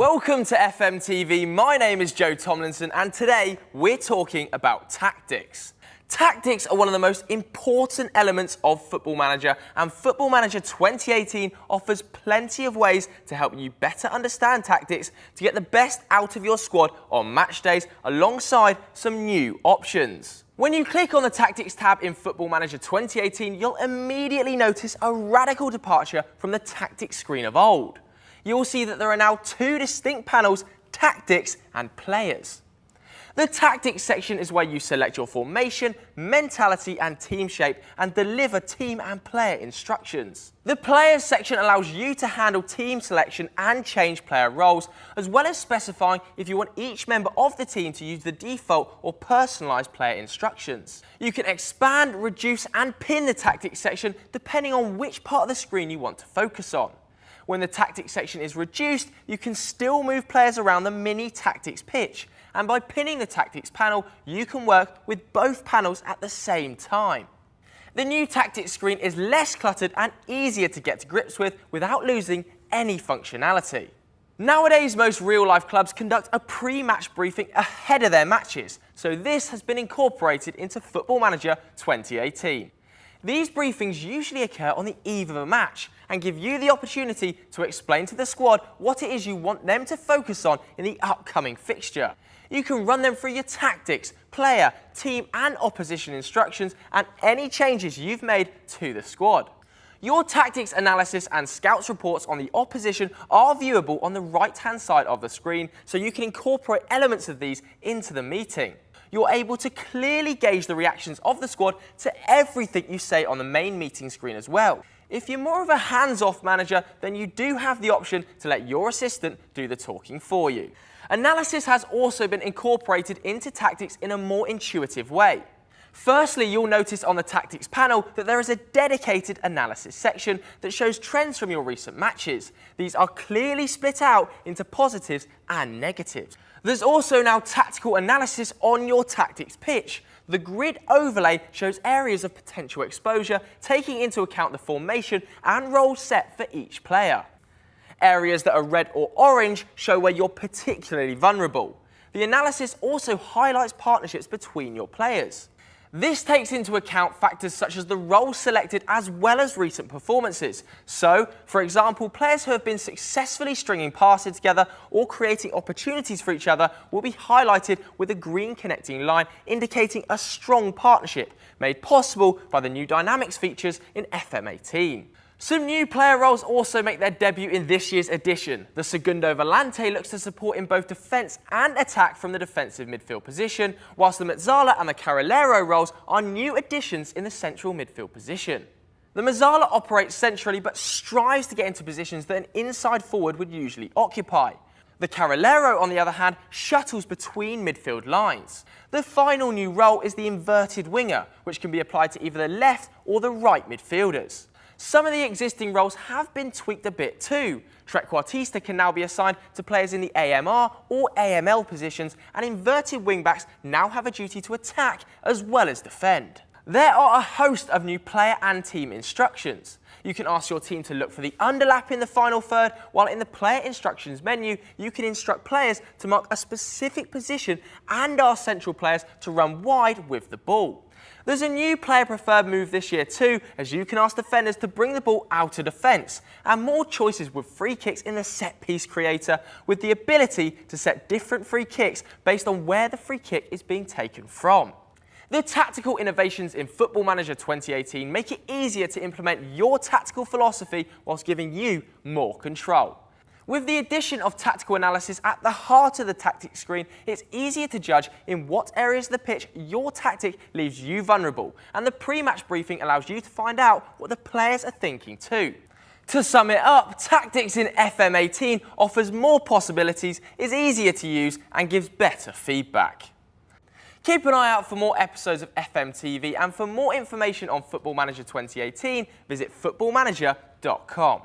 Welcome to FMTV. My name is Joe Tomlinson and today we're talking about tactics. Tactics are one of the most important elements of Football Manager, and Football Manager 2018 offers plenty of ways to help you better understand tactics to get the best out of your squad on match days, alongside some new options. When you click on the Tactics tab in Football Manager 2018, you'll immediately notice a radical departure from the Tactics screen of old. You'll see that there are now two distinct panels, Tactics and Players. The Tactics section is where you select your formation, mentality and team shape and deliver team and player instructions. The Players section allows you to handle team selection and change player roles, as well as specifying if you want each member of the team to use the default or personalised player instructions. You can expand, reduce and pin the Tactics section depending on which part of the screen you want to focus on. When the Tactics section is reduced, you can still move players around the mini Tactics pitch, and by pinning the Tactics panel, you can work with both panels at the same time. The new Tactics screen is less cluttered and easier to get to grips with without losing any functionality. Nowadays, most real-life clubs conduct a pre-match briefing ahead of their matches, so this has been incorporated into Football Manager 2018. These briefings usually occur on the eve of a match and give you the opportunity to explain to the squad what it is you want them to focus on in the upcoming fixture. You can run them through your tactics, player, team and opposition instructions and any changes you've made to the squad. Your tactics analysis and scouts reports on the opposition are viewable on the right-hand side of the screen, so you can incorporate elements of these into the meeting. You're able to clearly gauge the reactions of the squad to everything you say on the main meeting screen as well. If you're more of a hands-off manager, then you do have the option to let your assistant do the talking for you. Analysis has also been incorporated into tactics in a more intuitive way. Firstly, you'll notice on the Tactics panel that there is a dedicated analysis section that shows trends from your recent matches. These are clearly split out into positives and negatives. There's also now tactical analysis on your Tactics pitch. The grid overlay shows areas of potential exposure, taking into account the formation and role set for each player. Areas that are red or orange show where you're particularly vulnerable. The analysis also highlights partnerships between your players. This takes into account factors such as the role selected as well as recent performances. So, for example, players who have been successfully stringing passes together or creating opportunities for each other will be highlighted with a green connecting line indicating a strong partnership, made possible by the new dynamics features in FM18. Some new player roles also make their debut in this year's edition. The Segundo Volante looks to support in both defence and attack from the defensive midfield position, whilst the Mezzala and the Carrilero roles are new additions in the central midfield position. The Mezzala operates centrally but strives to get into positions that an inside forward would usually occupy. The Carrilero, on the other hand, shuttles between midfield lines. The final new role is the inverted winger, which can be applied to either the left or the right midfielders. Some of the existing roles have been tweaked a bit too. Trequartista can now be assigned to players in the AMR or AML positions, and inverted wingbacks now have a duty to attack as well as defend. There are a host of new player and team instructions. You can ask your team to look for the underlap in the final third, while in the player instructions menu, you can instruct players to mark a specific position and ask central players to run wide with the ball. There's a new player preferred move this year too, as you can ask defenders to bring the ball out of defence, and more choices with free kicks in the set piece creator, with the ability to set different free kicks based on where the free kick is being taken from. The tactical innovations in Football Manager 2018 make it easier to implement your tactical philosophy whilst giving you more control. With the addition of tactical analysis at the heart of the tactics screen, it's easier to judge in what areas of the pitch your tactic leaves you vulnerable, and the pre-match briefing allows you to find out what the players are thinking too. To sum it up, tactics in FM18 offers more possibilities, is easier to use and gives better feedback. Keep an eye out for more episodes of FMTV, and for more information on Football Manager 2018, visit footballmanager.com.